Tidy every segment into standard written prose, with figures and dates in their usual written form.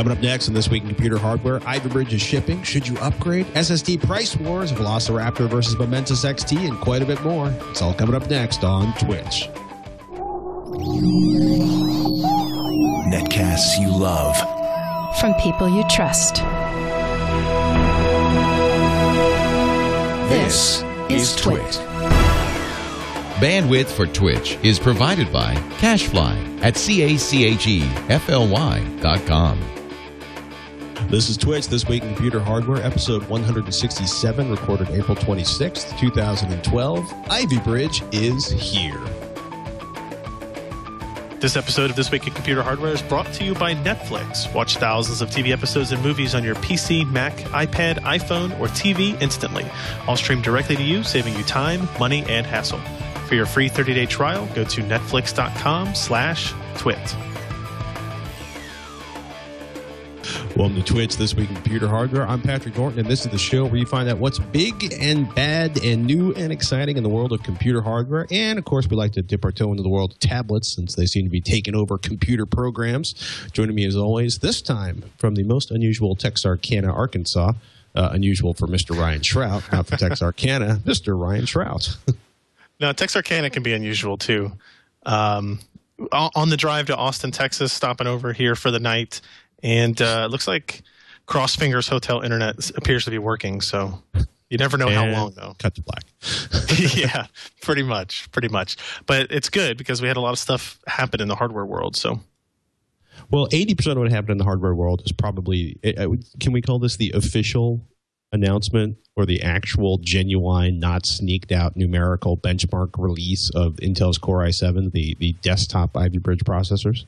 Coming up next on This Week in Computer Hardware, Ivy Bridge is shipping. Should you upgrade? SSD price wars, Velociraptor versus Momentous XT, and quite a bit more. It's all coming up next on Twitch. Netcasts you love. From people you trust. This is TWiT. Bandwidth for Twitch is provided by Cachefly at CACHEFLY.com. This is Twitch, This Week in Computer Hardware, episode 167, recorded April 26th, 2012. Ivy Bridge is here. This episode of This Week in Computer Hardware is brought to you by Netflix. Watch thousands of TV episodes and movies on your PC, Mac, iPad, iPhone, or TV instantly. All streamed directly to you, saving you time, money, and hassle. For your free 30-day trial, go to netflix.com/twit. Welcome to Twitch, This Week in Computer Hardware. I'm Patrick Norton, and this is the show where you find out what's big and bad and new and exciting in the world of computer hardware. And, of course, we like to dip our toe into the world of tablets since they seem to be taking over computer programs. Joining me, as always, this time from the most unusual Texarkana, Arkansas. Unusual for Mr. Ryan Shrout, not for Texarkana, Mr. Ryan Shrout. No, Texarkana can be unusual, too. On the drive to Austin, Texas, stopping over here for the night. And it looks like Crossfingers Hotel Internet appears to be working, so you never know how long, though. Cut to black. Yeah, pretty much. But it's good because we had a lot of stuff happen in the hardware world. So, well, 80% of what happened in the hardware world is probably, can we call this the official announcement or the actual genuine, not sneaked out numerical benchmark release of Intel's Core i7, the desktop Ivy Bridge processors?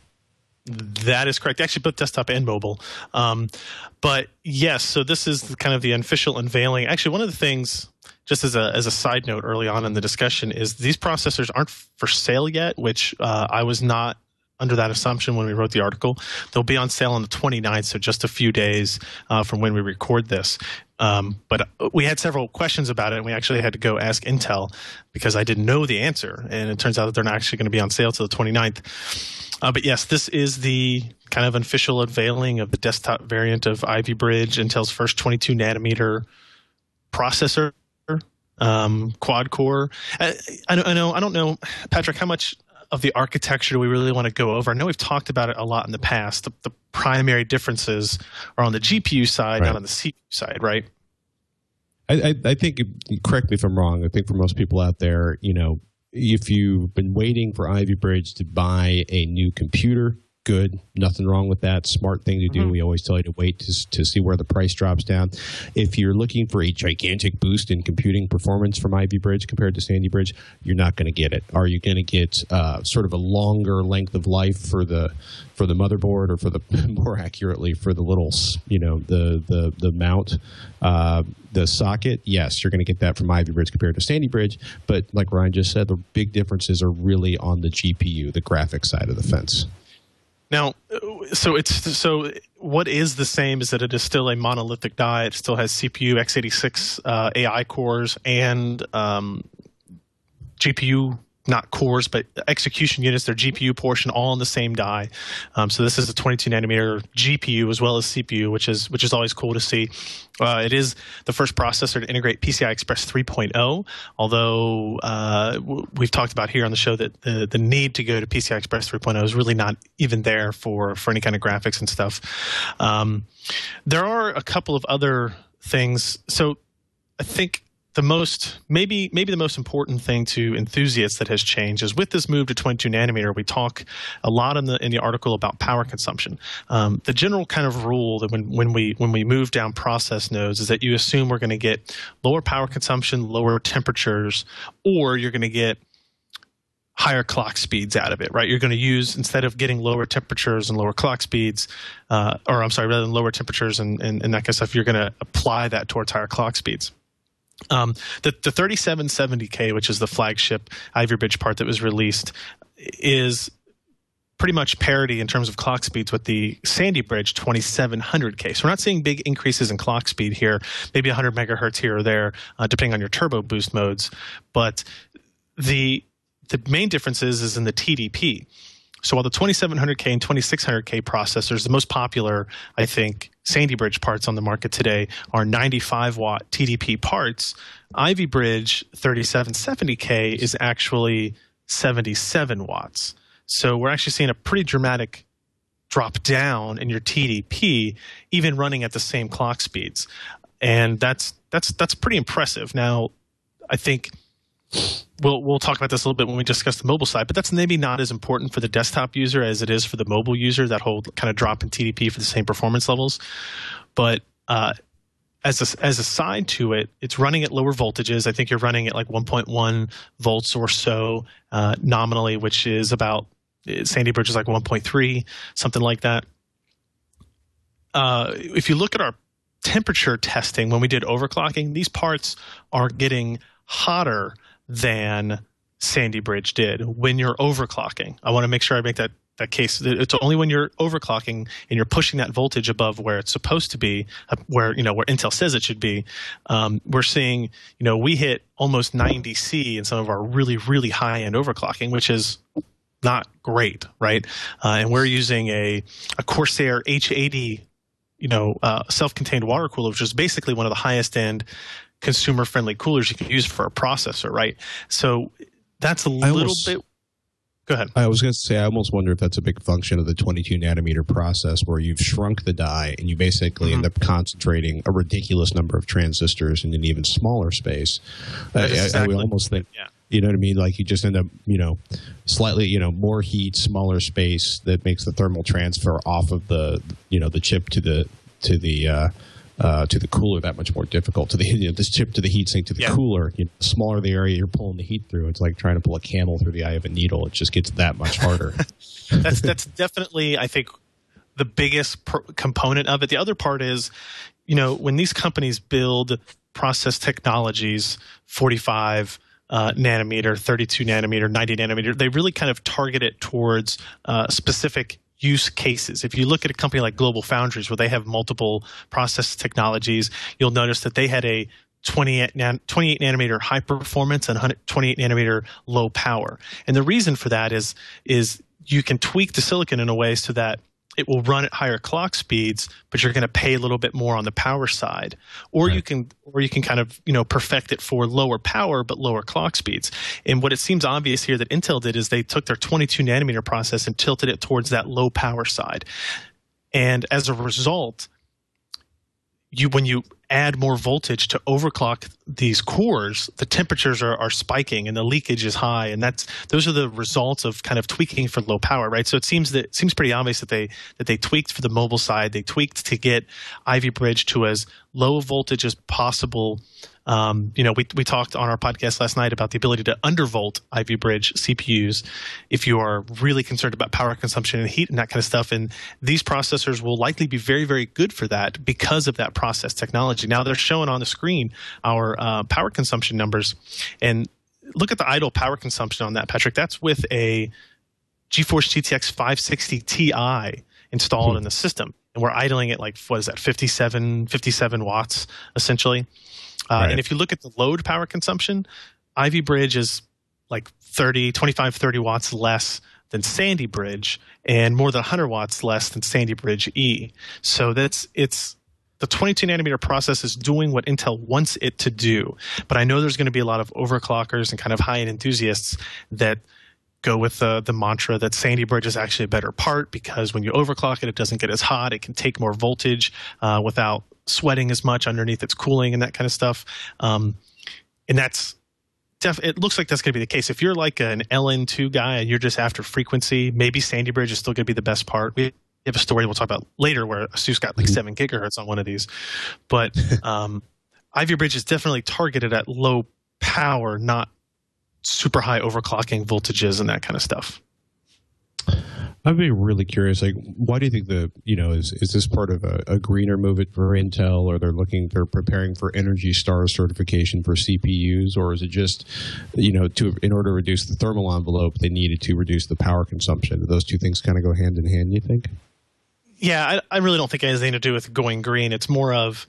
That is correct. Actually, both desktop and mobile. But yes, so this is kind of the official unveiling. Actually, one of the things, just as a side note early on in the discussion, is these processors aren't for sale yet, which I was not under that assumption when we wrote the article. They'll be on sale on the 29th, so just a few days from when we record this. But we had several questions about it, and we actually had to go ask Intel because I didn't know the answer. And it turns out that they're not actually going to be on sale till the 29th. But yes, this is the kind of official unveiling of the desktop variant of Ivy Bridge, Intel's first 22-nanometer processor, quad-core. I don't know, Patrick, how much of the architecture do we really want to go over? I know we've talked about it a lot in the past. The primary differences are on the GPU side, right, not on the CPU side, right? I think, correct me if I'm wrong, I think for most people out there, if you've been waiting for Ivy Bridge to buy a new computer, good. Nothing wrong with that. Smart thing to do. We always tell you to wait to see where the price drops down. If you're looking for a gigantic boost in computing performance from Ivy Bridge compared to Sandy Bridge, you're not going to get it. Are you going to get sort of a longer length of life for the motherboard, or for the more accurately for the little the mount, the socket? Yes, you're going to get that from Ivy Bridge compared to Sandy Bridge. But like Ryan just said, the big differences are really on the GPU, the graphics side of the fence. Now, so what is the same is that it is still a monolithic die. It still has CPU, x86 AI cores, and GPU, not cores, but execution units, their GPU portion, all in the same die. So this is a 22-nanometer GPU as well as CPU, which is always cool to see. It is the first processor to integrate PCI Express 3.0, although we've talked about here on the show that the need to go to PCI Express 3.0 is really not even there for any kind of graphics and stuff. There are a couple of other things. So I think maybe the most important thing to enthusiasts that has changed is with this move to 22 nanometer. We talk a lot in the article about power consumption. The general kind of rule that when we move down process nodes is that you assume we're going to get lower power consumption, lower temperatures, or you're going to get higher clock speeds out of it, right? You're going to use, instead of getting lower temperatures and lower clock speeds, rather than lower temperatures and that kind of stuff, you're going to apply that towards higher clock speeds. The 3770K, which is the flagship Ivy Bridge part that was released, is pretty much parity in terms of clock speeds with the Sandy Bridge 2700K. So we're not seeing big increases in clock speed here, maybe 100 megahertz here or there, depending on your turbo boost modes. But the main difference is in the TDP. So while the 2700K and 2600K processors, the most popular, I think, Sandy Bridge parts on the market today are 95 watt TDP parts, Ivy Bridge 3770K is actually 77 watts. So we're actually seeing a pretty dramatic drop down in your TDP, even running at the same clock speeds. And that's pretty impressive. Now, I think we'll talk about this a little bit when we discuss the mobile side, but that's maybe not as important for the desktop user as it is for the mobile user, that whole kind of drop in TDP for the same performance levels. But as a side to it, it's running at lower voltages. I think you're running at like 1.1 volts or so nominally, which is about, Sandy Bridge is like 1.3, something like that. If you look at our temperature testing, when we did overclocking, these parts are getting hotter than Sandy Bridge did when you're overclocking. I want to make sure I make that case. It's only when you're overclocking and you're pushing that voltage above where it's supposed to be, where Intel says it should be. We're seeing, we hit almost 90C in some of our really, really high-end overclocking, which is not great, right? And we're using a Corsair H80, self-contained water cooler, which is basically one of the highest-end consumer-friendly coolers you can use for a processor, right? So that's a little bit. Go ahead. I was going to say, I almost wonder if that's a big function of the 22 nanometer process, where you've shrunk the die and you basically end up concentrating a ridiculous number of transistors in an even smaller space. I would almost think, you know what I mean? Like you just end up, slightly, more heat, smaller space that makes the thermal transfer off of the chip to the cooler that much more difficult. To the this chip to the heatsink to the cooler, the smaller the area you're pulling the heat through, it's like trying to pull a camel through the eye of a needle. It just gets that much harder. That's definitely, I think, the biggest component of it. The other part is, when these companies build process technologies, 45 nanometer, 32 nanometer, 90 nanometer, they really kind of target it towards specific use cases. If you look at a company like Global Foundries, where they have multiple process technologies, you'll notice that they had a 28 nanometer high performance and 28 nanometer low power. And the reason for that is you can tweak the silicon in a way so that it will run at higher clock speeds, but you're going to pay a little bit more on the power side. Or you can kind of, perfect it for lower power but lower clock speeds. And what it seems obvious here that Intel did is they took their 22 nanometer process and tilted it towards that low power side. And as a result, when you add more voltage to overclock these cores, the temperatures are spiking and the leakage is high, and those are the results of kind of tweaking for low power, right? So it seems pretty obvious that they tweaked for the mobile side. They tweaked to get Ivy Bridge to as low voltage as possible. We talked on our podcast last night about the ability to undervolt Ivy Bridge CPUs if you are really concerned about power consumption and heat and that kind of stuff. And these processors will likely be very, very good for that because of that process technology. Now they're showing on the screen our power consumption numbers, and look at the idle power consumption on that, Patrick. That's with a GeForce GTX 560 Ti installed in the system, and we're idling at 57 watts essentially. Right. And if you look at the load power consumption, Ivy Bridge is like 25, 30 watts less than Sandy Bridge and more than 100 watts less than Sandy Bridge E. So it's the 22 nanometer process is doing what Intel wants it to do. But I know there's going to be a lot of overclockers and kind of high-end enthusiasts that go with the mantra that Sandy Bridge is actually a better part because when you overclock it, it doesn't get as hot. It can take more voltage without sweating as much underneath its cooling and that kind of stuff. And it looks like that's going to be the case. If you're like an LN2 guy and you're just after frequency, maybe Sandy Bridge is still going to be the best part. We have a story we'll talk about later where ASUS got like 7 gigahertz on one of these. But Ivy Bridge is definitely targeted at low power, not super high overclocking voltages and that kind of stuff. I'd be really curious, why do you think is this part of a greener movement for Intel, or they're preparing for Energy Star certification for CPUs, or is it just, in order to reduce the thermal envelope, they needed to reduce the power consumption? Do those two things kind of go hand in hand, you think? Yeah, I really don't think it has anything to do with going green. It's more of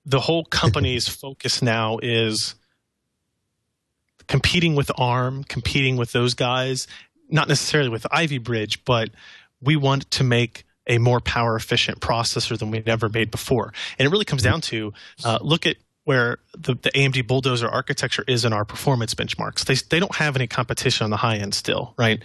the whole company's focus now is competing with ARM, competing with those guys, not necessarily with Ivy Bridge, but we want to make a more power efficient processor than we've ever made before. And it really comes down to look at where the AMD Bulldozer architecture is in our performance benchmarks. They don't have any competition on the high end still, right?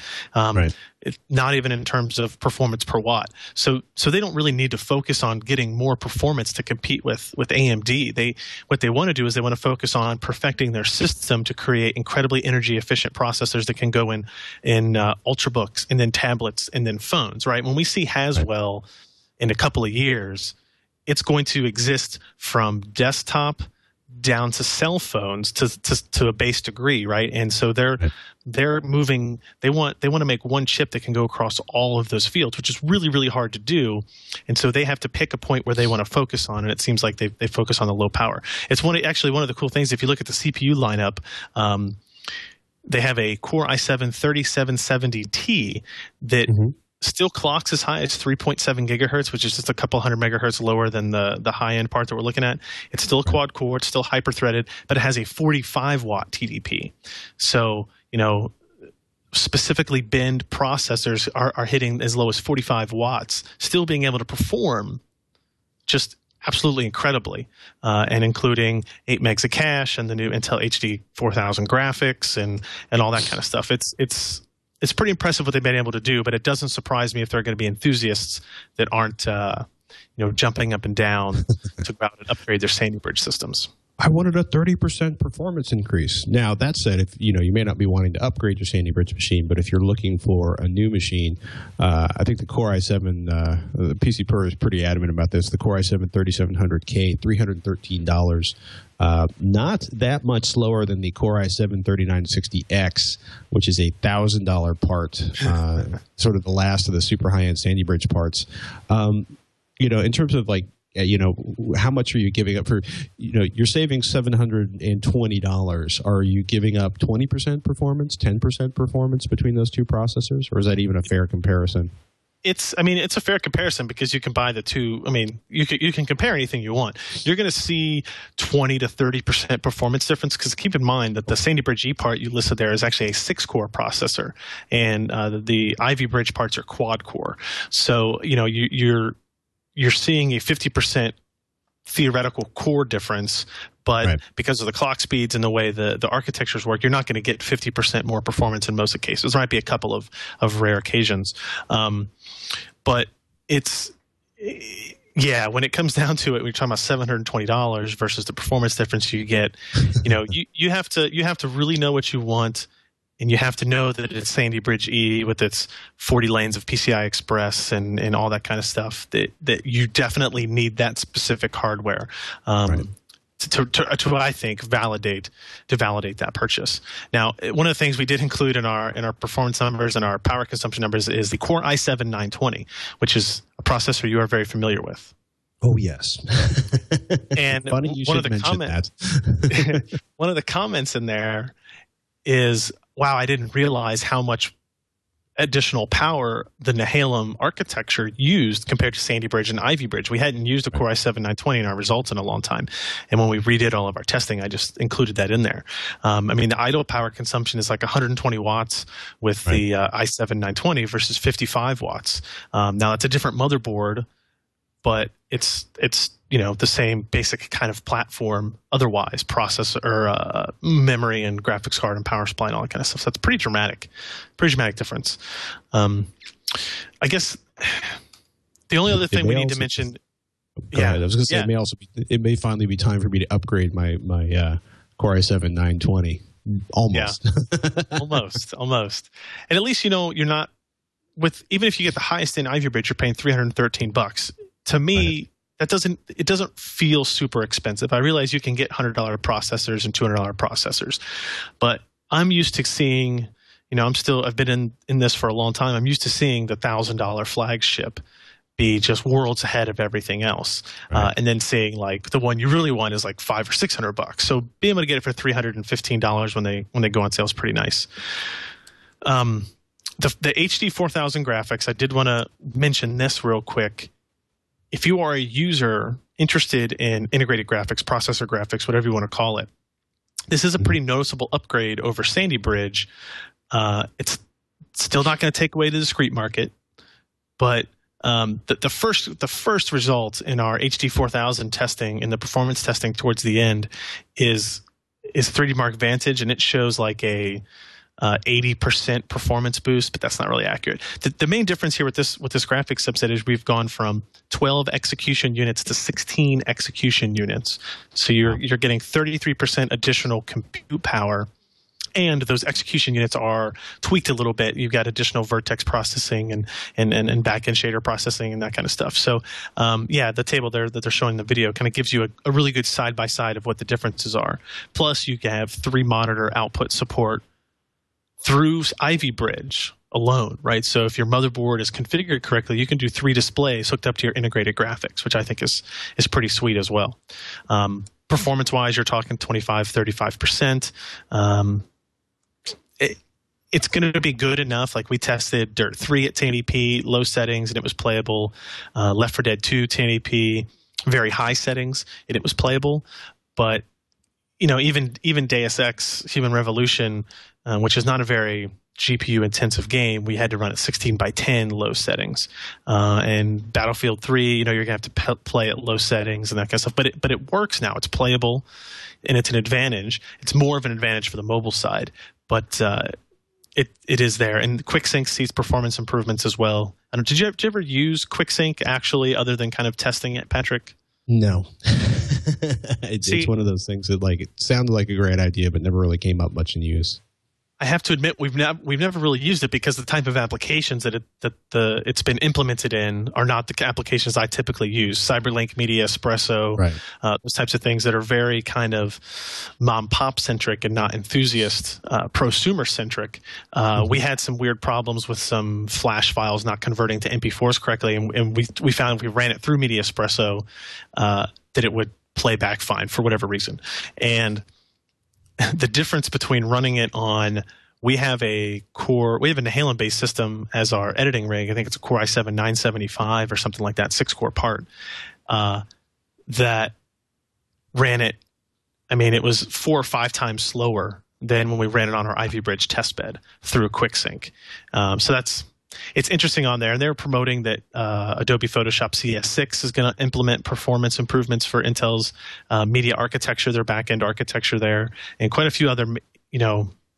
Not even in terms of performance per watt. So they don't really need to focus on getting more performance to compete with AMD. What they want to do is they want to focus on perfecting their system to create incredibly energy efficient processors that can go in ultrabooks and then tablets and then phones, right? When we see Haswell in a couple of years, it's going to exist from desktop down to cell phones to a base degree, right? And so they're moving. They want to make one chip that can go across all of those fields, which is really, really hard to do. And so they have to pick a point where they want to focus on, and it seems like they focus on the low power. It's one of the cool things. If you look at the CPU lineup, they have a Core i7-3770T that still clocks as high as 3.7 gigahertz, which is just a couple hundred megahertz lower than the high-end part that we're looking at. It's still a quad-core, it's still hyper-threaded, but it has a 45-watt TDP. So, specifically binned processors are hitting as low as 45 watts, still being able to perform just absolutely incredibly, and including 8 megs of cache and the new Intel HD 4000 graphics and all that kind of stuff. It's pretty impressive what they've been able to do, but it doesn't surprise me if there are going to be enthusiasts that aren't, jumping up and down to go out and upgrade their Sandy Bridge systems. I wanted a 30% performance increase. Now, that said, if you may not be wanting to upgrade your Sandy Bridge machine, but if you're looking for a new machine, I think the Core i7, the PC Per is pretty adamant about this. The Core i7-3700K, $313. Not that much slower than the Core i7-3960X, which is a $1,000 part, sort of the last of the super high-end Sandy Bridge parts. In terms of how much are you giving up for, you're saving $720. Are you giving up 20% performance, 10% performance between those two processors? Or is that even a fair comparison? It's a fair comparison because you can buy the two. You can compare anything you want. You're going to see 20 to 30% performance difference because keep in mind that the Sandy Bridge E part you listed there is actually a 6-core processor, and the Ivy Bridge parts are quad-core. So you're seeing a 50% theoretical core difference, but because of the clock speeds and the way the architectures work, you're not going to get 50% more performance in most of the cases. There might be a couple of rare occasions. But when it comes down to it, we're talking about $720 versus the performance difference you get. You have to really know what you want. And you have to know that it's Sandy Bridge E with its 40 lanes of PCI Express and all that kind of stuff, that you definitely need that specific hardware to I think validate that purchase. Now, one of the things we did include in our performance numbers and our power consumption numbers is the Core i7-920, which is a processor you are very familiar with. Oh, yes. And funny you should mention that. One of the comments in there is, wow, I didn't realize how much additional power the Nehalem architecture used compared to Sandy Bridge and Ivy Bridge. We hadn't used a Core i7-920 in our results in a long time. And when we redid all of our testing, I just included that in there. The idle power consumption is like 120 watts with the i7-920 versus 55 watts. Now, it's a different motherboard, but it's the same basic kind of platform otherwise, processor, memory and graphics card and power supply and all that kind of stuff. So that's pretty dramatic difference. I guess the only other thing we need to mention. I was going to say it may finally be time for me to upgrade my Core i7-920. Almost. Yeah. Almost. And at least you're not even if you get the highest in Ivy Bridge, you're paying $313. To me, it doesn't feel super expensive. I realize you can get $100 processors and $200 processors, but I'm used to seeing, I've been in this for a long time. I'm used to seeing the $1,000 flagship be just worlds ahead of everything else, and then seeing like the one you really want is like $500 or $600. So being able to get it for $315 when they go on sale is pretty nice. The HD 4000 graphics, I did want to mention this real quick. If you are a user interested in integrated graphics, processor graphics, whatever you want to call it, this is a pretty noticeable upgrade over Sandy Bridge. It's Still not going to take away the discrete market, but the first result in our HD 4000 testing, in the performance testing towards the end, is 3D Mark Vantage, and it shows like a 80% performance boost, but that's not really accurate. The main difference here with this graphics subset is we've gone from 12 execution units to 16 execution units. So you're getting 33% additional compute power, and those execution units are tweaked a little bit. You've got additional vertex processing and back-end shader processing and that kind of stuff. So the table there that they're showing in the video kind of gives you a really good side-by-side of what the differences are. Plus, you have 3 monitor output support through Ivy Bridge alone, right? So if your motherboard is configured correctly, you can do 3 displays hooked up to your integrated graphics, which I think is pretty sweet as well. Performance-wise, you're talking 25, 35%. It's going to be good enough. Like, we tested Dirt 3 at 1080p, low settings, and it was playable. Left 4 Dead 2, 1080p, very high settings, and it was playable. But, even Deus Ex Human Revolution, which is not a very GPU-intensive game, we had to run at 16:10 low settings. And Battlefield 3, you're going to have to play at low settings and that kind of stuff. But it works now. It's playable, and it's an advantage. It's more of an advantage for the mobile side. But it is there. And QuickSync sees performance improvements as well. Did you ever use QuickSync actually, other than kind of testing it, Patrick? No. It's one of those things that, like, it sounded like a great idea, but never really came up much in use. I have to admit, we've never really used it because the type of applications that it's been implemented in are not the applications I typically use. Cyberlink, Media Espresso, right. Those types of things that are very kind of mom-pop centric and not enthusiast, prosumer centric. We had some weird problems with some Flash files not converting to MP4s correctly, and we found if we ran it through Media Espresso that it would play back fine for whatever reason. And the difference between running it on, we have a Nehalem-based system as our editing rig. I think it's a Core i7 975 or something like that, 6-core part, that ran it. I mean, it was 4 or 5 times slower than when we ran it on our Ivy Bridge testbed through QuickSync. So it's interesting on there. And they're promoting that Adobe Photoshop CS6 is going to implement performance improvements for Intel's media architecture, their back-end architecture there, and quite a few other,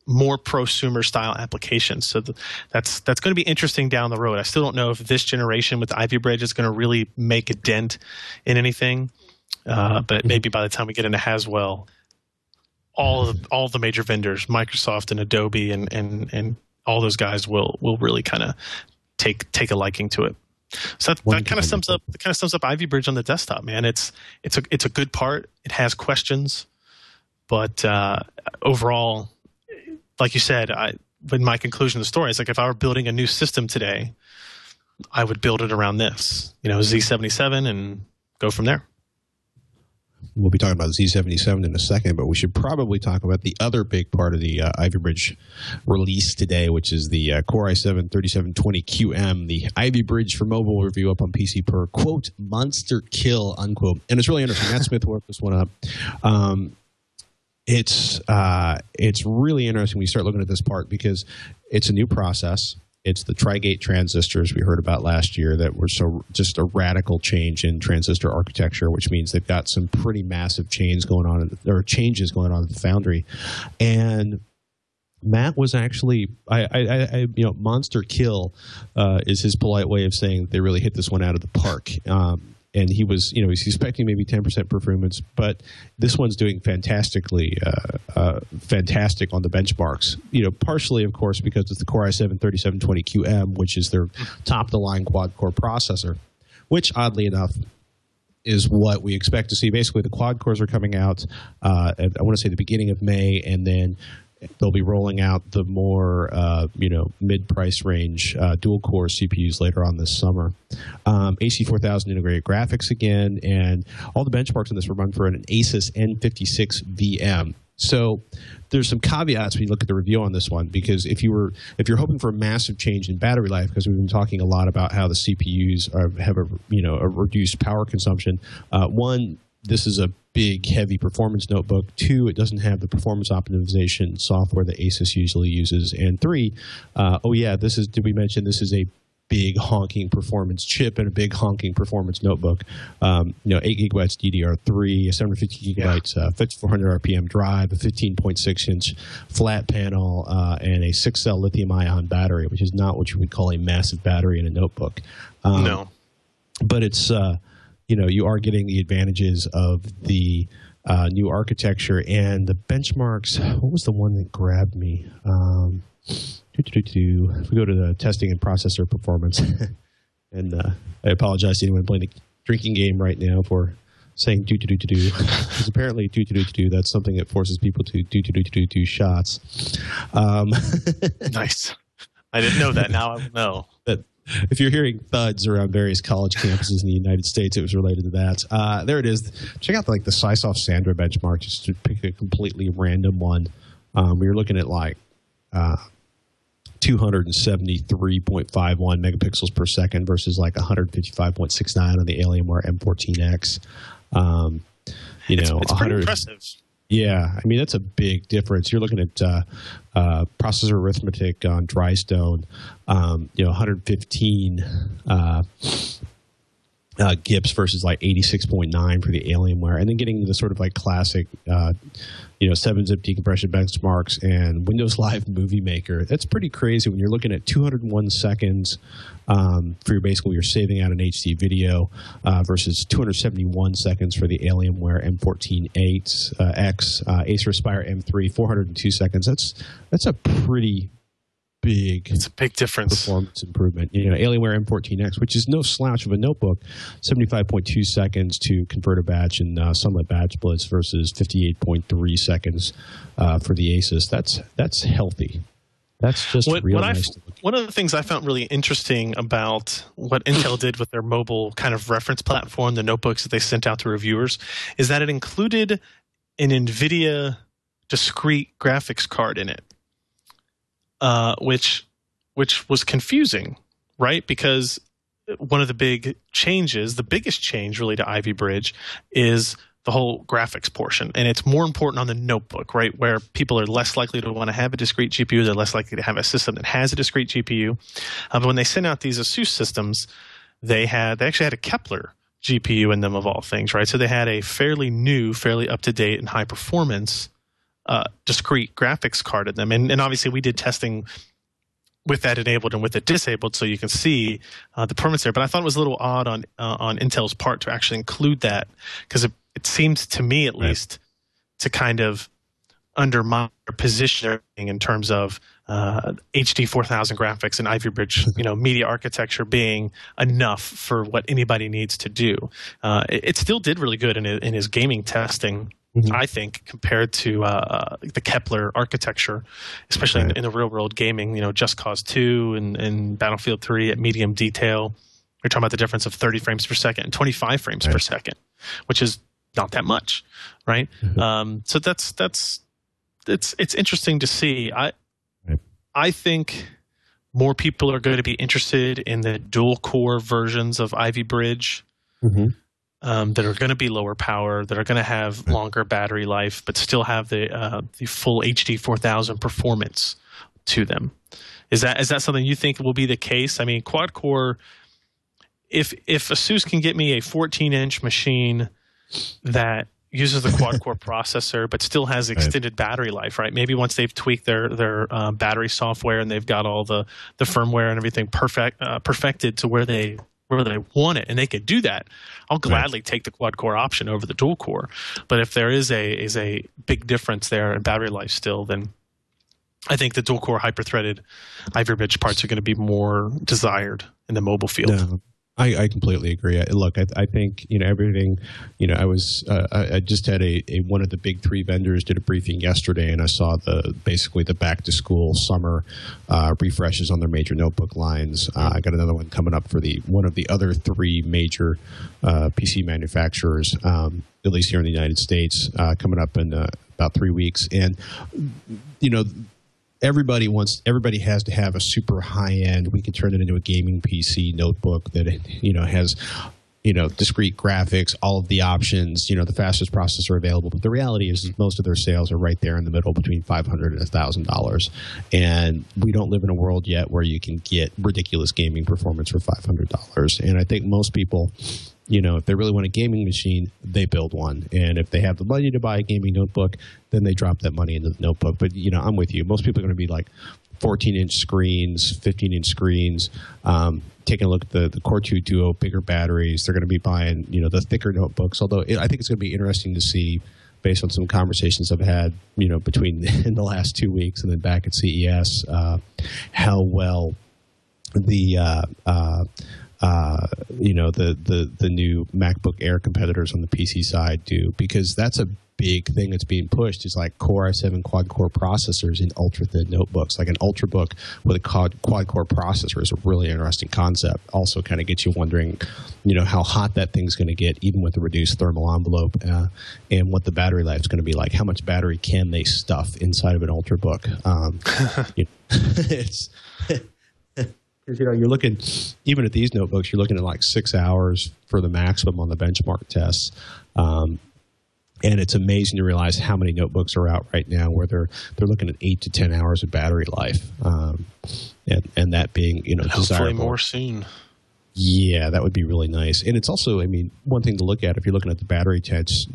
more prosumer style applications. So that's going to be interesting down the road. I still don't know if this generation with Ivy Bridge is going to really make a dent in anything, but maybe by the time we get into Haswell, all the major vendors, Microsoft and Adobe and all those guys will really kind of take a liking to it. So that kind of sums up Ivy Bridge on the desktop, man. It's a good part. It has questions, but overall, like you said, in my conclusion of the story, it's like if I were building a new system today, I would build it around this, Z77, and go from there. We'll be talking about Z77 in a second, but we should probably talk about the other big part of the Ivy Bridge release today, which is the Core i7 3720QM, the Ivy Bridge for mobile review up on PC per, quote, monster kill, unquote. And it's really interesting. Matt Smith worked this one up. It's really interesting when you start looking at this part because it's a new process. It's the Tri-Gate transistors we heard about last year that were just a radical change in transistor architecture, which means they've got some pretty massive changes going on at the foundry. And Matt was actually, monster kill is his polite way of saying they really hit this one out of the park. And he was, he's expecting maybe 10% performance, but this one's doing fantastic on the benchmarks. Partially, of course, because it's the Core i7 3720QM, which is their top-of-the-line quad-core processor, which, oddly enough, is what we expect to see. Basically, the quad cores are coming out, I want to say the beginning of May, and then they'll be rolling out the more, mid-price range dual-core CPUs later on this summer. AC4000 integrated graphics again, and all the benchmarks on this were run for an Asus N56 VM. So there's some caveats when you look at the review on this one, because if you're hoping for a massive change in battery life, because we've been talking a lot about how the CPUs have a reduced power consumption. This is a big, heavy performance notebook. 2, it doesn't have the performance optimization software that Asus usually uses. And 3, did we mention this is a big honking performance chip and a big honking performance notebook. 8 gigabytes DDR3, a 750 gigabytes 5400 RPM drive, a 15.6-inch flat panel, and a 6-cell lithium-ion battery, which is not what you would call a massive battery in a notebook. No. But it's, you are getting the advantages of the new architecture and the benchmarks. What was the one that grabbed me? If we go to the testing and processor performance, and I apologize to anyone playing the drinking game right now for saying because apparently that's something that forces people to do shots. Nice. I didn't know that. Now I know. But if you're hearing thuds around various college campuses in the United States, it was related to that. There it is. Check out the Sysoft Sandra benchmark, just to pick a completely random one. We were looking at 273.51 megapixels per second versus 155.69 on the Alienware M14X. It's pretty impressive. Yeah, I mean, that's a big difference. You're looking at processor arithmetic on Drystone, 115 GIPS versus 86.9 for the Alienware, and then getting the sort of classic 7-zip decompression benchmarks and Windows Live Movie Maker. That's pretty crazy when you're looking at 201 seconds for your saving out an HD video versus 271 seconds for the Alienware M14X, Acer Aspire M3, 402 seconds. That's a pretty big. It's a big difference. Performance improvement. Alienware M14X, which is no slouch of a notebook, 75.2 seconds to convert a batch in Sunlit Batch Blitz versus 58.3 seconds for the Asus. That's healthy. That's just real nice. One of the things I found really interesting about what Intel did with their mobile kind of reference platform, the notebooks that they sent out to reviewers, is that it included an NVIDIA discrete graphics card in it. Which was confusing, right? Because one of the big changes, the biggest change really to Ivy Bridge, is the whole graphics portion. And it's more important on the notebook, right? Where people are less likely to want to have a discrete GPU. They're less likely to have a system that has a discrete GPU. But when they sent out these Asus systems, they actually had a Kepler GPU in them, of all things, right? So they had a fairly new, fairly up-to-date and high-performance discrete graphics card in them. And obviously we did testing with that enabled and with it disabled, so you can see the performance there. But I thought it was a little odd on Intel's part to actually include that, because it seems to me at least to kind of undermine their positioning in terms of HD 4000 graphics and Ivy Bridge media architecture being enough for what anybody needs to do. It still did really good in his gaming testing. Mm-hmm. I think, compared to the Kepler architecture, especially in the real-world gaming, Just Cause 2 and Battlefield 3 at medium detail, you're talking about the difference of 30 frames per second and 25 frames per second, which is not that much, right? Mm-hmm. So it's interesting to see. I think more people are going to be interested in the dual-core versions of Ivy Bridge. Mm-hmm. That are going to be lower power, that are going to have longer battery life, but still have the full HD 4000 performance to them. Is that something you think will be the case? I mean, quad core. If Asus can get me a 14-inch machine that uses the quad core processor, but still has extended battery life, right? Maybe once they've tweaked their battery software and they've got all the firmware and everything perfected to where they want it, and they could do that, I'll gladly take the quad core option over the dual core. But if there is a big difference there in battery life still, then I think the dual core hyper-threaded Ivy Bridge parts are going to be more desired in the mobile field. No, I completely agree. Look, I think everything. I just had one of the big three vendors did a briefing yesterday, and I saw basically the back to school summer refreshes on their major notebook lines. I got another one coming up for one of the other three major PC manufacturers, at least here in the United States, coming up in about 3 weeks, and everybody has to have a super high end. We can turn it into a gaming PC notebook that has discrete graphics, all of the options, the fastest processor available. But the reality is most of their sales are right there in the middle between $500 and $1,000. And we don't live in a world yet where you can get ridiculous gaming performance for $500. And I think most people, if they really want a gaming machine, they build one. And if they have the money to buy a gaming notebook, then they drop that money into the notebook. But, I'm with you. Most people are going to be like 14-inch screens, 15-inch screens, taking a look at the Core 2 Duo, bigger batteries. They're going to be buying, the thicker notebooks. Although I think it's going to be interesting to see, based on some conversations I've had, between in the last 2 weeks and then back at CES, how well the new MacBook Air competitors on the PC side do, because that's a big thing that's being pushed is like Core i7 quad-core processors in ultra-thin notebooks. Like an Ultrabook with a quad-core processor is a really interesting concept. Also kind of gets you wondering, how hot that thing's going to get, even with the reduced thermal envelope, and what the battery life is going to be like. How much battery can they stuff inside of an Ultrabook? It's... You're looking, even at these notebooks, you're looking at like 6 hours for the maximum on the benchmark tests. And it's amazing to realize how many notebooks are out right now where they're looking at 8 to 10 hours of battery life, and that being hopefully desirable. More soon. Yeah, that would be really nice. And it's also, one thing to look at if you're looking at the battery test.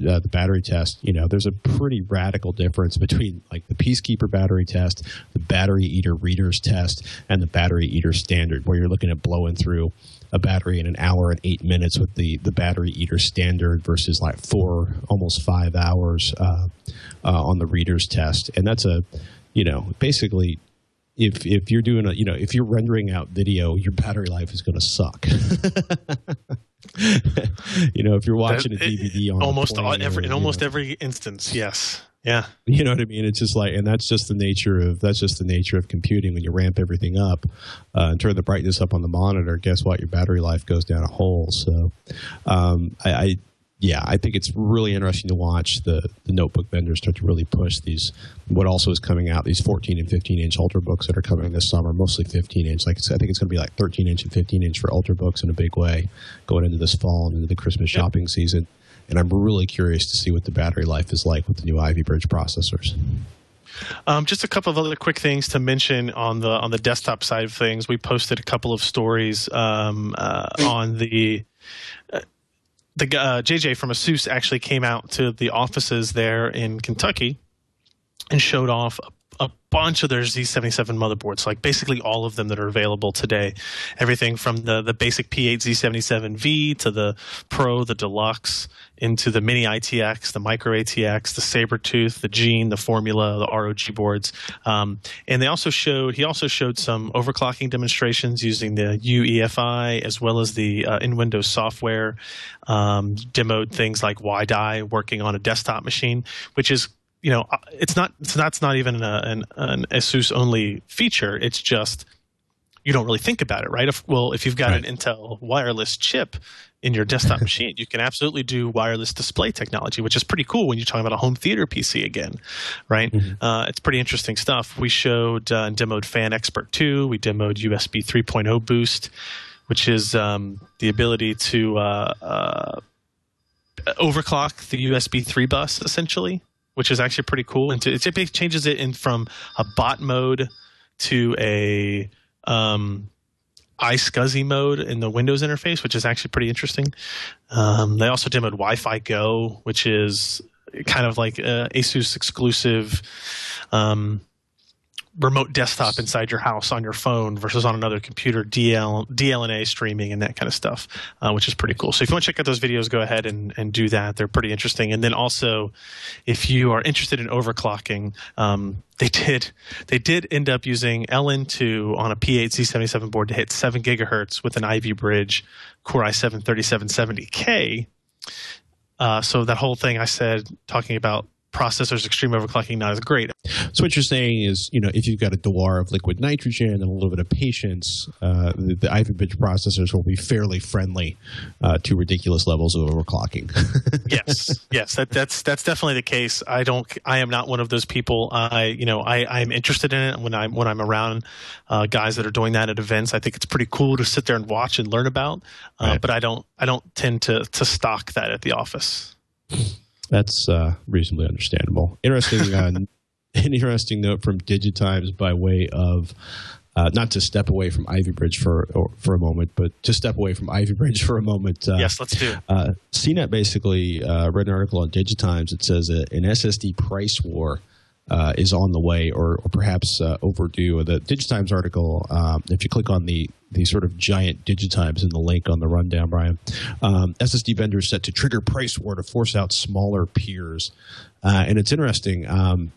There's a pretty radical difference between like the Peacekeeper battery test, the Battery Eater Readers test, and the Battery Eater Standard, where you're looking at blowing through a battery in an hour and 8 minutes with the Battery Eater Standard versus like 4, almost 5 hours on the Readers test. And that's basically, if you're doing if you're rendering out video, your battery life is going to suck. If you're watching a DVD on almost every instance, yes. Yeah. You know what I mean? It's just like, and that's just the nature of computing. When you ramp everything up and turn the brightness up on the monitor, guess what? Your battery life goes down a hole. So, I think it's really interesting to watch the notebook vendors start to really push these. What also is coming out, these 14 and 15-inch Ultrabooks that are coming this summer, mostly 15-inch. Like I said, I think it's going to be like 13-inch and 15-inch for Ultrabooks in a big way going into this fall and into the Christmas shopping season. And I'm really curious to see what the battery life is like with the new Ivy Bridge processors. Just a couple of other quick things to mention on the desktop side of things. We posted a couple of stories on the JJ from ASUS actually came out to the offices there in Kentucky and showed off a bunch of their Z77 motherboards, like basically all of them that are available today. Everything from the basic P8 Z77V to the Pro, the Deluxe, into the Mini ITX, the Micro ATX, the Sabertooth, the Gene, the Formula, the ROG boards. And he also showed some overclocking demonstrations using the UEFI as well as the in-Windows software. Demoed things like WiDi working on a desktop machine, which is it's not even an ASUS only feature. It's just you don't really think about it, right? If you've got an Intel wireless chip in your desktop machine, you can absolutely do wireless display technology, which is pretty cool when you're talking about a home theater PC again, right? Mm-hmm. It's pretty interesting stuff. We showed and demoed Fan Expert 2. We demoed USB 3.0 Boost, which is the ability to overclock the USB 3 bus, essentially, which is actually pretty cool. And it changes it from a bot mode to a iSCSI mode in the Windows interface, which is actually pretty interesting. They also demoed Wi-Fi Go, which is kind of like ASUS exclusive remote desktop inside your house on your phone versus on another computer, DLNA streaming and that kind of stuff, which is pretty cool. So if you want to check out those videos, go ahead and do that. They're pretty interesting. And then also, if you are interested in overclocking, they did end up using LN2 on a P8 Z77 board to hit 7 gigahertz with an Ivy Bridge Core i7 3770K. So that whole thing I said, talking about processors, extreme overclocking not as great. So what you're saying is, if you've got a door of liquid nitrogen and a little bit of patience, the Ivy Bridge processors will be fairly friendly to ridiculous levels of overclocking. Yes, that's definitely the case. I am not one of those people. I'm interested in it when I'm around guys that are doing that at events. I think it's pretty cool to sit there and watch and learn about. Right. But I don't tend to stock that at the office. That's reasonably understandable. An interesting note from Digitimes by way of not to step away from Ivy Bridge for a moment, but to step away from Ivy Bridge for a moment. Yes, let's do it. CNET basically read an article on Digitimes that says an SSD price war is on the way, or perhaps overdue. The Digitimes article, if you click on the sort of giant Digitimes in the link on the rundown, Brian, SSD vendors set to trigger price war to force out smaller peers. And it's interesting.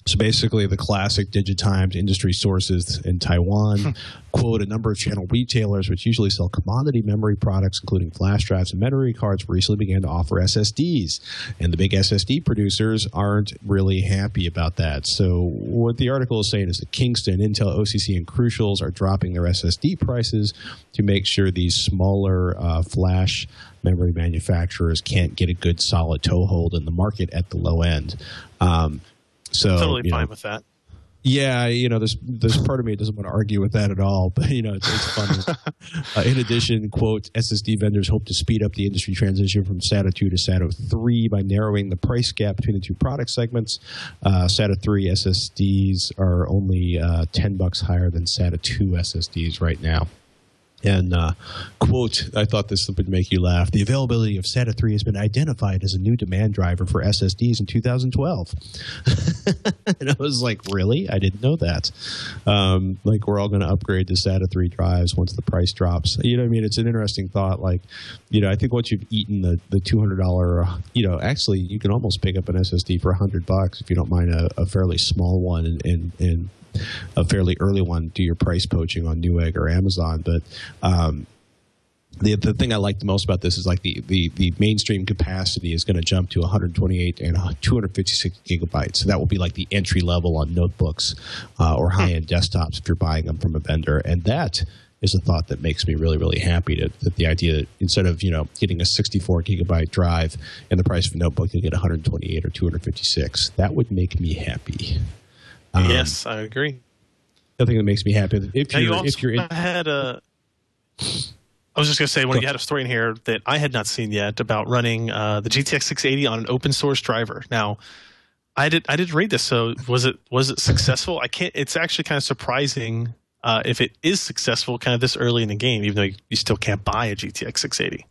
So basically, the classic Digitimes industry sources in Taiwan quote a number of channel retailers, which usually sell commodity memory products, including flash drives and memory cards, recently began to offer SSDs. And the big SSD producers aren't really happy about that. So what the article is saying is that Kingston, Intel, OCC, and Crucials are dropping their SSD prices to make sure these smaller flash memory manufacturers can't get a good solid toehold in the market at the low end. So totally fine with that. Yeah, there's part of me that doesn't want to argue with that at all, but it's funny. In addition, quote, SSD vendors hope to speed up the industry transition from SATA 2 to SATA 3 by narrowing the price gap between the two product segments. SATA 3 SSDs are only $10 higher than SATA 2 SSDs right now. And, quote, I thought this would make you laugh. The availability of SATA 3 has been identified as a new demand driver for SSDs in 2012. And I was like, really? I didn't know that. We're all going to upgrade to SATA 3 drives once the price drops. You know what I mean? It's an interesting thought. I think once you've eaten the $200, actually, you can almost pick up an SSD for $100 if you don't mind a fairly small one and a fairly early one, do your price poaching on Newegg or Amazon. But the thing I like the most about this is the mainstream capacity is going to jump to 128 and 256 gigabytes. So that will be like the entry level on notebooks or high-end desktops if you're buying them from a vendor. And that is a thought that makes me really, really happy that the idea that instead of, getting a 64 gigabyte drive and the price of a notebook, you get 128 or 256. That would make me happy. Yes, I agree. The thing that makes me happy I was just going to say, you had a story in here that I had not seen yet about running the GTX 680 on an open source driver. Now, I did read this. So was it successful? It's actually kind of surprising if it is successful, kind of this early in the game, even though you still can't buy a GTX 680.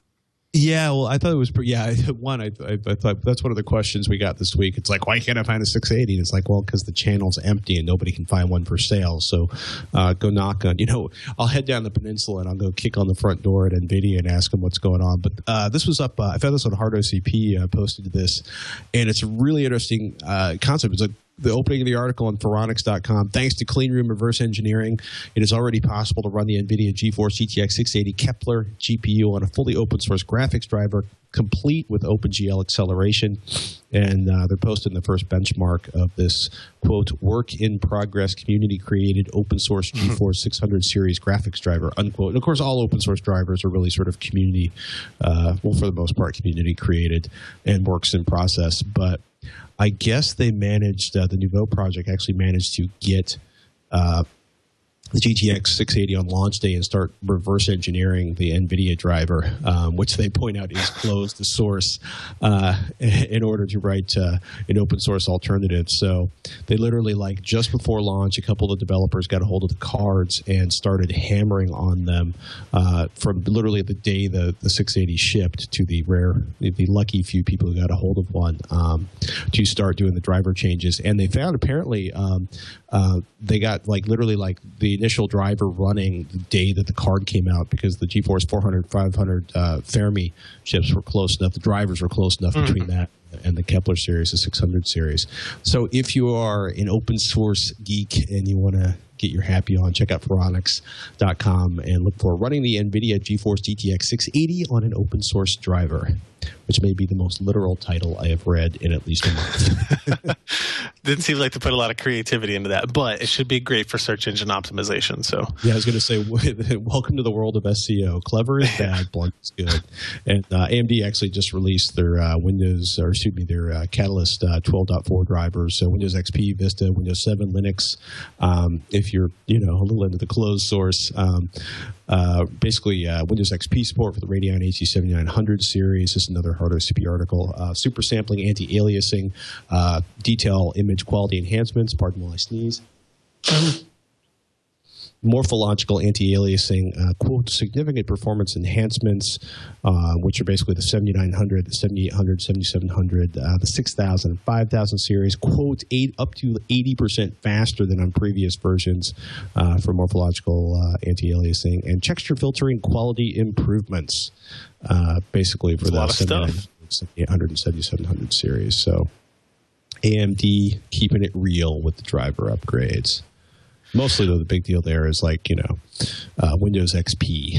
Yeah, well, I thought it was pretty. Yeah, I thought that's one of the questions we got this week. It's like, why can't I find a 680? And it's like, well, because the channel's empty and nobody can find one for sale. So go knock on. I'll head down the peninsula and I'll go kick on the front door at NVIDIA and ask them what's going on. But this was up. I found this on HardOCP. Posted this, and it's a really interesting concept. It's the opening of the article on Phoronix.com. Thanks to cleanroom reverse engineering, it is already possible to run the NVIDIA GeForce GTX 680 Kepler GPU on a fully open source graphics driver, complete with OpenGL acceleration. And they're posting the first benchmark of this, quote, work in progress, community created open source GeForce 600 series graphics driver, unquote. And of course, all open source drivers are really sort of community, for the most part, community created and works in process. But I guess they managed, the Nouveau project actually managed to get the GTX 680 on launch day and start reverse engineering the NVIDIA driver, which they point out is closed source in order to write an open source alternative. So they literally, just before launch, a couple of developers got a hold of the cards and started hammering on them from literally the day the 680 shipped to the lucky few people who got a hold of one to start doing the driver changes. And they found apparently they got literally the initial driver running the day that the card came out, because the GeForce 400, 500 Fermi chips were close enough. The drivers were close enough between that and the Kepler series, the 600 series. So if you are an open source geek and you want to get your happy on, check out Phoronix.com and look for running the NVIDIA GeForce GTX 680 on an open source driver. which may be the most literal title I have read in at least a month. Didn't seem like to put a lot of creativity into that, but it should be great for search engine optimization. So yeah, I was going to say, welcome to the world of SEO. Clever is bad, blunt is good. And AMD actually just released their their Catalyst 12.4 drivers. So Windows XP, Vista, Windows 7, Linux. If you're a little into the closed source, basically Windows XP support for the Radeon HE7900 series. This is another hardware CPU article. Super sampling, anti-aliasing, detail image quality enhancements. Pardon while I sneeze. Morphological anti-aliasing, quote, significant performance enhancements, which are basically the 7900, the 7800, 7700, the 6000 and 5000 series, quote, up to 80% faster than on previous versions for morphological anti-aliasing, and texture filtering quality improvements, basically for the 7800 and 7700 series. So AMD keeping it real with the driver upgrades. Mostly, though, the big deal there is Windows XP.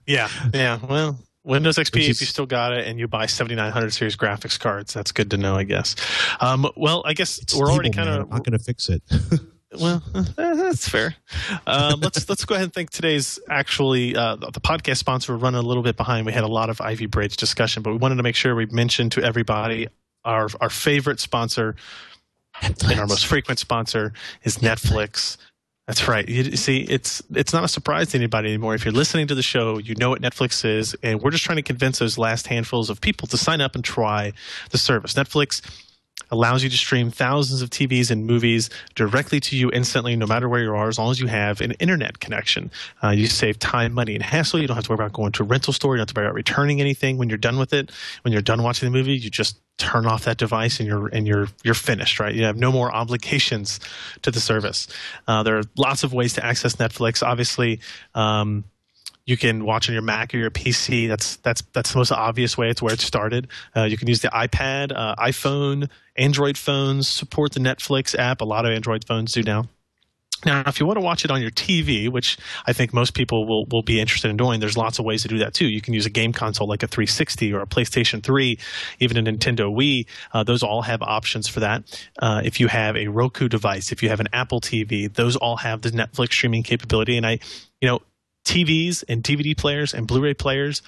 Yeah. Well, Windows XP, if you still got it and you buy 7900 series graphics cards, that's good to know, I guess. Well, I guess we're already kind of not going to fix it. Well, that's fair. Let's go ahead and thank today's the podcast sponsor. We're running a little bit behind. We had a lot of Ivy Bridge discussion, but we wanted to make sure we mentioned to everybody our favorite sponsor. Netflix. And our most frequent sponsor is Netflix. That's right. You see, it's not a surprise to anybody anymore. If you're listening to the show, you know what Netflix is, and we're just trying to convince those last handfuls of people to sign up and try the service. Netflix allows you to stream thousands of TVs and movies directly to you instantly, no matter where you are, as long as you have an internet connection. You save time, money, and hassle. You don't have to worry about going to a rental store. You don't have to worry about returning anything when you're done with it. When you're done watching the movie, you just turn off that device and you're finished, right? You have no more obligations to the service. There are lots of ways to access Netflix. Obviously, you can watch on your Mac or your PC. That's the most obvious way. It's where it started. You can use the iPad, iPhone, Android phones support the Netflix app. A lot of Android phones do now. Now, if you want to watch it on your TV, which I think most people will be interested in doing, there's lots of ways to do that too. You can use a game console like a 360 or a PlayStation 3, even a Nintendo Wii. Those all have options for that. If you have a Roku device, if you have an Apple TV, those all have the Netflix streaming capability. And TVs and DVD players and Blu-ray players,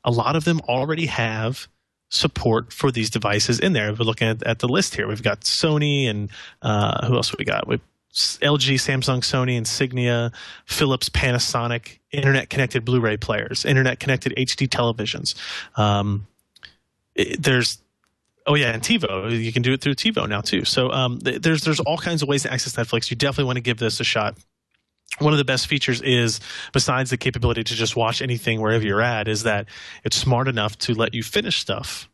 a lot of them already have support for these devices in there. We're looking at the list here. We've got Sony and who else we got? We've LG, Samsung, Sony, Insignia, Philips, Panasonic, internet-connected Blu-ray players, internet-connected HD televisions. And TiVo. You can do it through TiVo now too. So there's all kinds of ways to access Netflix. You definitely want to give this a shot. One of the best features is, besides the capability to just watch anything wherever you're at, is that it's smart enough to let you finish stuff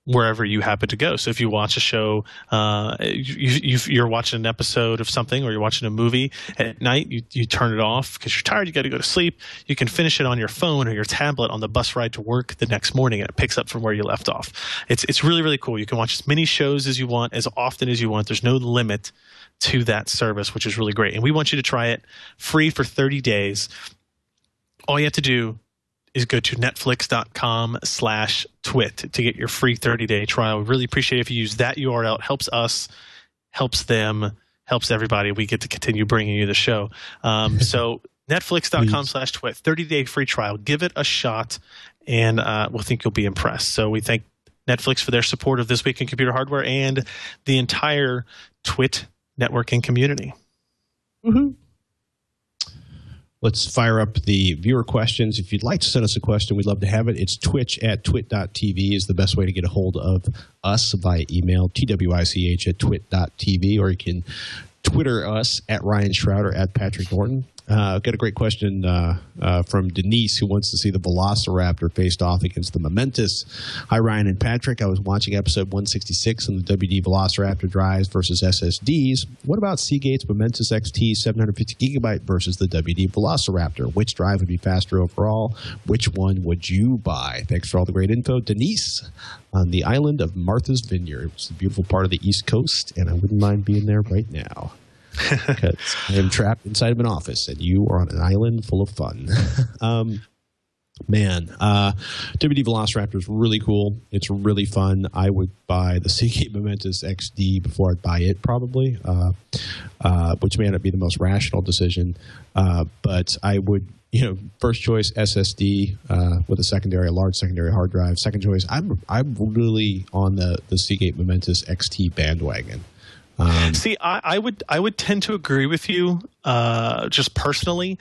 wherever you happen to go. So if you watch a show, you're watching an episode of something, or you're watching a movie at night, you turn it off because you're tired, you got to go to sleep. You can finish it on your phone or your tablet on the bus ride to work the next morning, and it picks up from where you left off. It's really, really cool. You can watch as many shows as you want, as often as you want. There's no limit to that service, which is really great. And we want you to try it free for 30 days. All you have to do is go to netflix.com/twit to get your free 30-day trial. We really appreciate it if you use that URL. It helps us, helps them, helps everybody. We get to continue bringing you the show. So netflix.com/twit, 30-day free trial. Give it a shot, and we'll think you'll be impressed. So we thank Netflix for their support of This Week in Computer Hardware and the entire TWiT networking community. Mm-hmm. Let's fire up the viewer questions. If you'd like to send us a question, we'd love to have it. It's twitch@twit.tv is the best way to get a hold of us via email, twich@twit.tv, or you can Twitter us at Ryan Shrout or at Patrick Norton. I've got a great question from Denise, who wants to see the Velociraptor faced off against the Momentous. Hi, Ryan and Patrick. I was watching episode 166 on the WD Velociraptor drives versus SSDs. What about Seagate's Momentous XT 750 gigabyte versus the WD Velociraptor? Which drive would be faster overall? Which one would you buy? Thanks for all the great info. Denise on the island of Martha's Vineyard. It's a beautiful part of the East Coast, and I wouldn't mind being there right now. Because I am trapped inside of an office, and you are on an island full of fun. Man, WD Velociraptor is really cool. It's really fun. I would buy the Seagate Momentus XD before I'd buy it, probably, which may not be the most rational decision. But I would, first choice SSD with a large secondary hard drive. Second choice, I'm really on the Seagate Momentus XT bandwagon. See, I would tend to agree with you, just personally.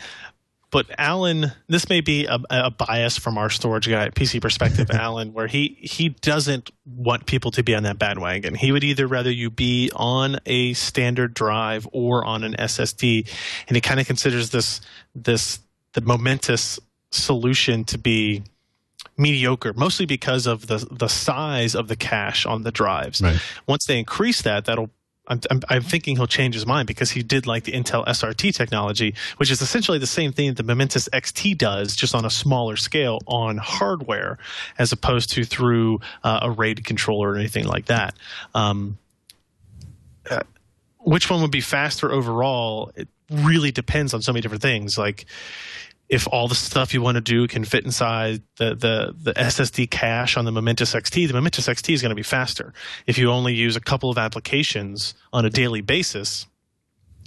But Alan, this may be a bias from our storage guy, PC Perspective, Alan, where he doesn't want people to be on that bandwagon. He would either rather you be on a standard drive or on an SSD, and he kind of considers the Momentous solution to be mediocre, mostly because of the size of the cache on the drives. Right. Once they increase that, I'm thinking he'll change his mind, because he did like the Intel SRT technology, which is essentially the same thing that the Momentous XT does, just on a smaller scale on hardware, as opposed to through a RAID controller or anything like that. Which one would be faster overall? It really depends on so many different things. Like, if all the stuff you want to do can fit inside the SSD cache on the Momentous XT, the Momentous XT is going to be faster. If you only use a couple of applications on a daily basis,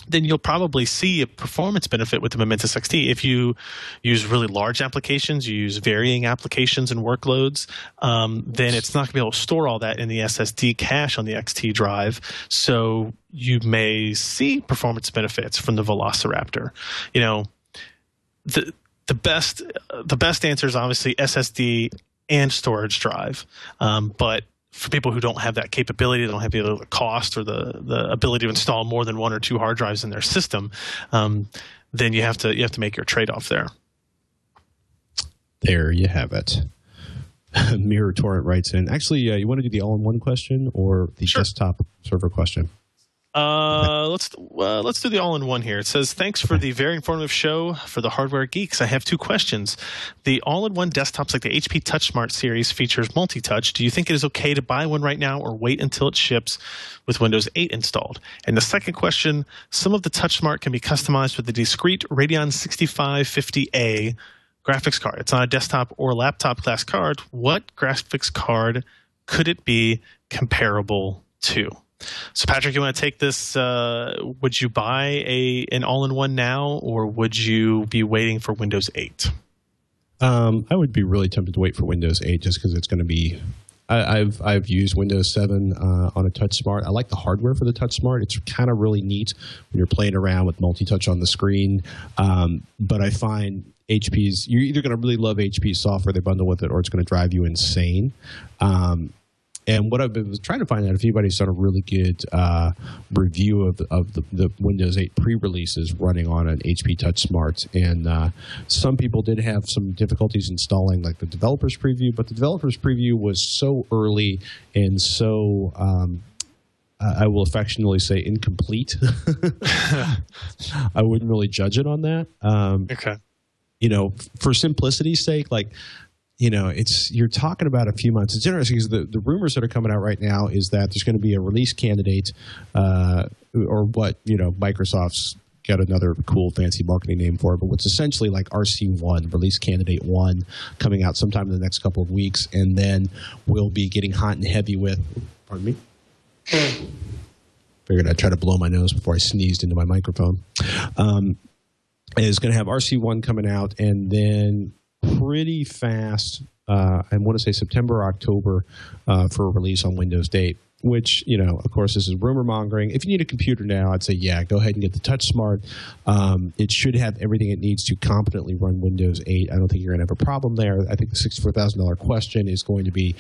then you'll probably see a performance benefit with the Momentous XT. If you use really large applications, you use varying applications and workloads, then it's not going to be able to store all that in the SSD cache on the XT drive. So you may see performance benefits from the Velociraptor. The best answer is obviously SSD and storage drive, but for people who don't have that capability, they don't have the cost or the ability to install more than one or two hard drives in their system, then you have to make your trade-off there. There you have it. Mirror Torrent writes in. Actually, you want to do the all-in-one question or the desktop server question? Let's do the all-in-one here. It says, thanks for the very informative show for the hardware geeks. I have two questions. The all-in-one desktops like the HP TouchSmart series features multi-touch. Do you think it is okay to buy one right now or wait until it ships with Windows 8 installed? And the second question, some of the TouchSmart can be customized with the discrete Radeon 6550A graphics card. It's not a desktop or laptop class card. What graphics card could it be comparable to? So, Patrick, you want to take this? Would you buy an all-in-one now, or would you be waiting for Windows 8? I would be really tempted to wait for Windows 8 just because it's going to be. I've used Windows 7 on a TouchSmart. I like the hardware for the TouchSmart. It's kind of really neat when you're playing around with multi-touch on the screen. But I find you're either going to really love HP's software they bundle with it, or it's going to drive you insane. And what I've been trying to find out if anybody's done a really good review of the Windows 8 pre-releases running on an HP TouchSmart. And some people did have some difficulties installing like the developer's preview, but the developer's preview was so early and so I will affectionately say incomplete. I wouldn't really judge it on that. Okay. For simplicity's sake, you're talking about a few months. It's interesting because the rumors that are coming out right now is that there's going to be a release candidate, or what Microsoft's got another cool fancy marketing name for it, but what's essentially like RC1, release candidate 1, coming out sometime in the next couple of weeks, and then we'll be getting hot and heavy with. Pardon me. Figured I'd try to blow my nose before I sneezed into my microphone. Is going to have RC1 coming out, and then pretty fast, I want to say September or October for a release on Windows 8, which, of course, this is rumor mongering. If you need a computer now, I'd say, yeah, go ahead and get the TouchSmart. It should have everything it needs to competently run Windows 8. I don't think you're going to have a problem there. I think the $64,000 question is going to be,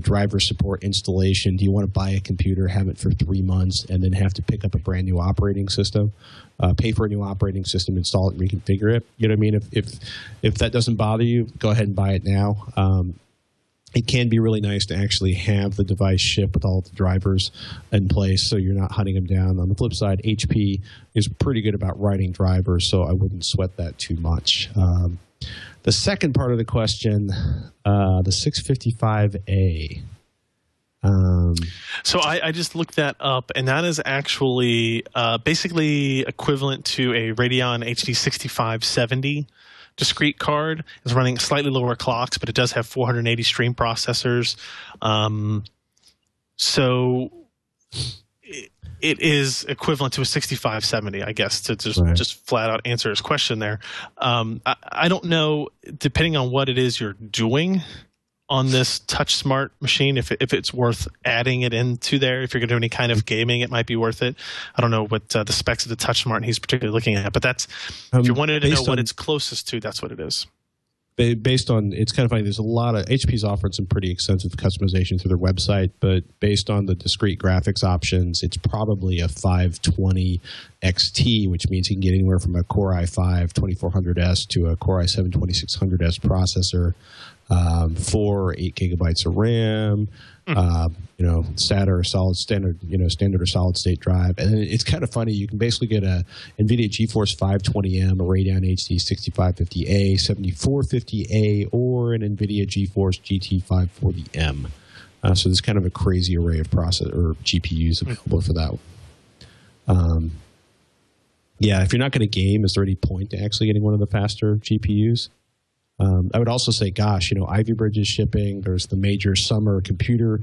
driver support, installation. Do you want to buy a computer, have it for 3 months, and then have to pick up a brand new operating system? Pay for a new operating system, install it, and reconfigure it. You know what I mean? If that doesn't bother you, go ahead and buy it now. It can be really nice to actually have the device ship with all the drivers in place so you're not hunting them down. On the flip side, HP is pretty good about writing drivers, so I wouldn't sweat that too much. The second part of the question, the 655A. So I just looked that up, and that is actually basically equivalent to a Radeon HD 6570 discrete card. It's running slightly lower clocks, but it does have 480 stream processors. So it is equivalent to a 6570, I guess, to just flat out answer his question there. I don't know, depending on what it is you're doing on this Touch Smart machine, if it's worth adding it into there. If you're going to do any kind of gaming, it might be worth it. I don't know what the specs of the Touch Smart he's particularly looking at, but that's, if you wanted to know what it's closest to, that's what it is. Based on, it's kind of funny, there's a lot of, HP's offering some pretty extensive customization through their website, but based on the discrete graphics options, it's probably a 520 XT, which means you can get anywhere from a Core i5 2400S to a Core i7 2600S processor, 8 gigabytes of RAM, SATA or standard or solid state drive. And it's kind of funny. You can basically get a NVIDIA GeForce 520M, a Radeon HD 6550A, 7450A, or an NVIDIA GeForce GT 540M. So there's kind of a crazy array of GPUs available for that one. If you're not going to game, is there any point to actually getting one of the faster GPUs? I would also say, gosh, Ivy Bridge is shipping. There's the major summer computer,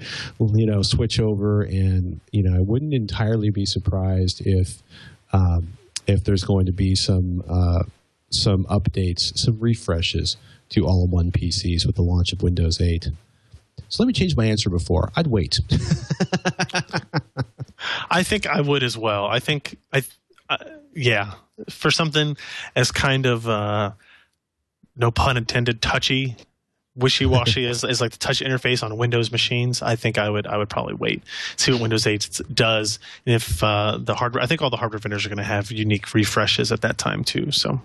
switch over, and I wouldn't entirely be surprised if there's going to be some updates, some refreshes to all-in-one PCs with the launch of Windows 8. So let me change my answer before. I'd wait. I think I would as well. I think for something as kind of no pun intended, touchy, wishy-washy as like the touch interface on Windows machines, I think I would probably wait, see what Windows 8 does. And if the hardware, I think all the hardware vendors are going to have unique refreshes at that time too. So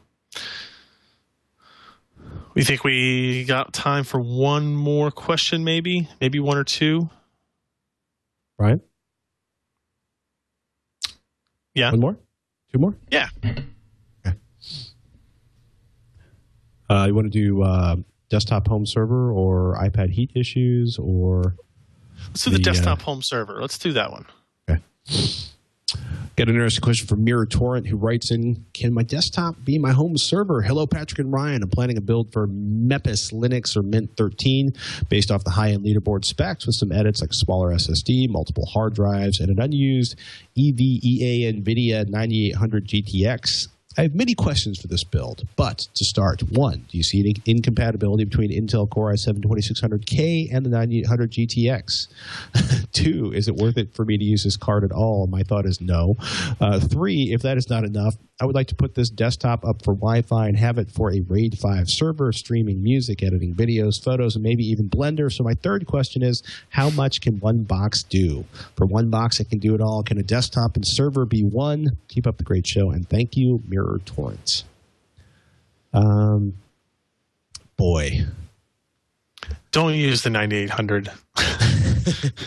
we think we got time for one more question, maybe one or two. Right? Yeah. One more? Two more? Yeah. You want to do desktop home server or iPad heat issues, or let's do the desktop home server. Let's do that one. Okay. Got an interesting question from Mirror Torrent, who writes in, can my desktop be my home server? Hello, Patrick and Ryan. I'm planning a build for Mepis Linux or Mint 13 based off the high-end leaderboard specs with some edits like smaller SSD, multiple hard drives, and an unused EVEA NVIDIA 9800 GTX. I have many questions for this build, but to start, 1, do you see any incompatibility between Intel Core i7 2600K and the 9800 GTX? 2, is it worth it for me to use this card at all? My thought is no. 3, if that is not enough, I would like to put this desktop up for Wi-Fi and have it for a RAID 5 server, streaming music, editing videos, photos, and maybe even Blender. So my third question is, how much can one box do? For one box, it can do it all. Can a desktop and server be one? Keep up the great show, and thank you, Mirror Torrents. Boy. Don't use the 9800.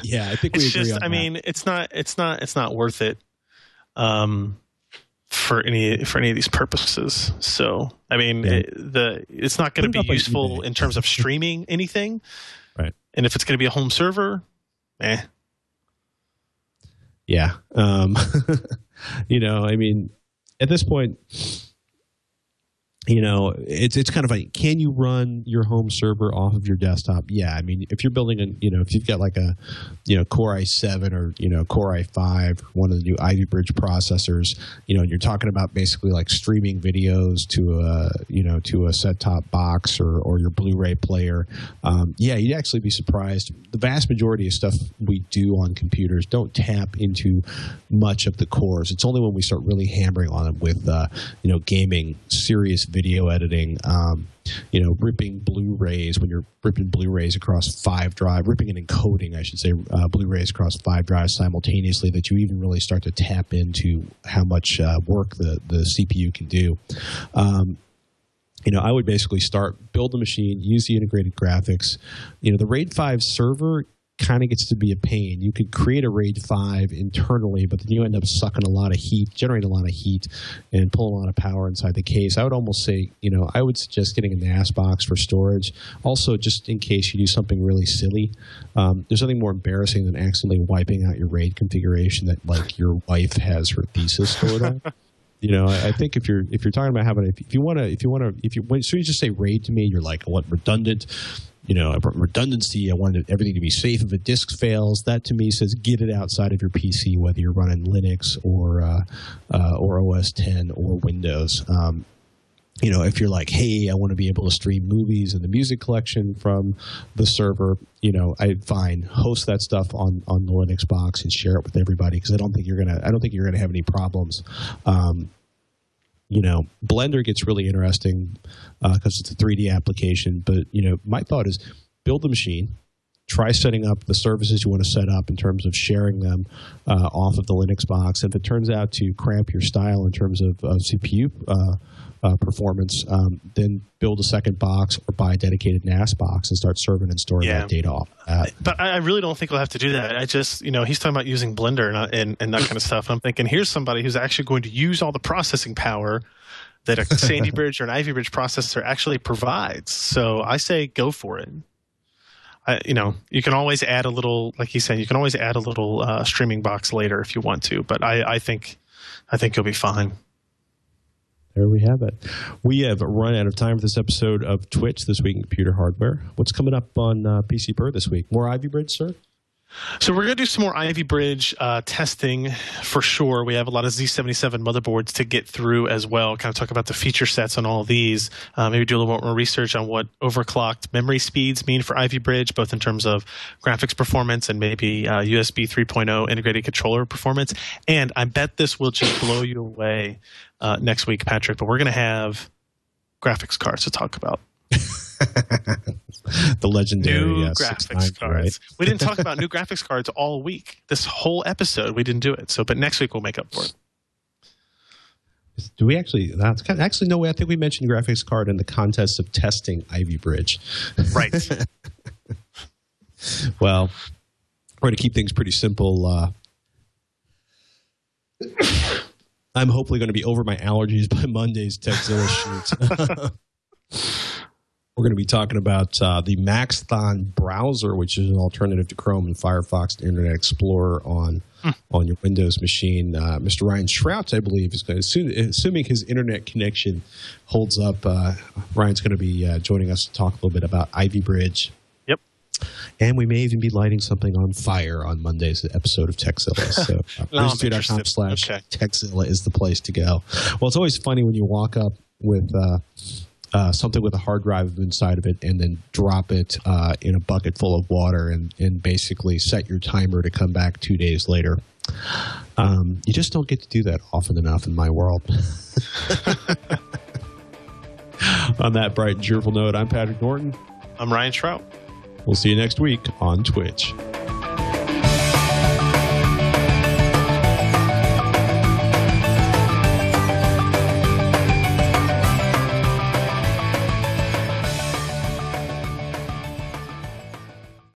Yeah, I think we agree on that. I mean, it's not worth it. For any of these purposes. So I mean, it's not going to be useful in terms of streaming anything, right? And if it's going to be a home server, yeah. I mean, at this point, it's kind of like, can you run your home server off of your desktop? Yeah, I mean, if you're building if you've got like a, Core i7 or, Core i5, one of the new Ivy Bridge processors, and you're talking about basically like streaming videos to a set-top box or your Blu-ray player, you'd actually be surprised. The vast majority of stuff we do on computers don't tap into much of the cores. It's only when we start really hammering on it with, gaming, serious video editing, ripping Blu-rays, when you're ripping Blu-rays across 5 drives, ripping and encoding, I should say, Blu-rays across 5 drives simultaneously, that you even really start to tap into how much work the CPU can do. I would basically build the machine, use the integrated graphics. The RAID 5 server kind of gets to be a pain. You could create a RAID 5 internally, but then you end up sucking a lot of heat, generating a lot of heat, and pulling a lot of power inside the case. I would almost say, I would suggest getting a NAS box for storage. Also, just in case you do something really silly, there's nothing more embarrassing than accidentally wiping out your RAID configuration that, like, your wife has her thesis stored on. I think if you're talking about having, as soon as you just say RAID to me, you're like, I want redundant. I want redundancy. I want everything to be safe if a disk fails. That to me says get it outside of your PC, whether you're running Linux or OS 10 or Windows. If you're like, hey, I want to be able to stream movies and the music collection from the server, fine, host that stuff on the Linux box and share it with everybody, because I don't think you're gonna have any problems. Blender gets really interesting because it's a 3D application. But my thought is build the machine. Try setting up the services you want to set up in terms of sharing them off of the Linux box. If it turns out to cramp your style in terms of CPU performance, then build a second box or buy a dedicated NAS box and start serving and storing that data off that. But I really don't think we'll have to do that. I just, he's talking about using Blender and that kind of stuff. And I'm thinking, here's somebody who's actually going to use all the processing power that a Sandy Bridge or an Ivy Bridge processor actually provides. So I say go for it. You can always add a little, like he's saying, you can always add a little streaming box later if you want to. But I think you'll be fine. There we have it. We have run out of time for this episode of Twitch, This Week in Computer Hardware. What's coming up on PC Per this week? More Ivy Bridge, sir? So we're going to do some more Ivy Bridge testing for sure. We have a lot of Z77 motherboards to get through as well. Kind of talk about the feature sets on all of these. Maybe do a little more research on what overclocked memory speeds mean for Ivy Bridge, both in terms of graphics performance and maybe USB 3.0 integrated controller performance. And I bet this will just blow you away next week, Patrick. But we're going to have graphics cards to talk about. The legendary new graphics cards. Right? We didn't talk about new graphics cards all week. This whole episode, we didn't do it. But next week we'll make up for it. Do we actually? Actually, no way. I think we mentioned graphics card in the context of testing Ivy Bridge. Right. Well, we're going to keep things pretty simple. I'm hopefully going to be over my allergies by Monday's TechZilla shoot. We're going to be talking about the Maxthon browser, which is an alternative to Chrome and Firefox and Internet Explorer on your Windows machine. Mr. Ryan Shrout, I believe, is going to, assuming his internet connection holds up, Ryan's going to be joining us to talk a little bit about Ivy Bridge. Yep. And we may even be lighting something on fire on Monday's episode of TechZilla. So bridge2.com/TechZilla is the place to go. Well, it's always funny when you walk up with something with a hard drive inside of it and then drop it in a bucket full of water and basically set your timer to come back 2 days later. You just don't get to do that often enough in my world. On that bright and cheerful note, I'm Patrick Norton. I'm Ryan Shrout. We'll see you next week on Twitch.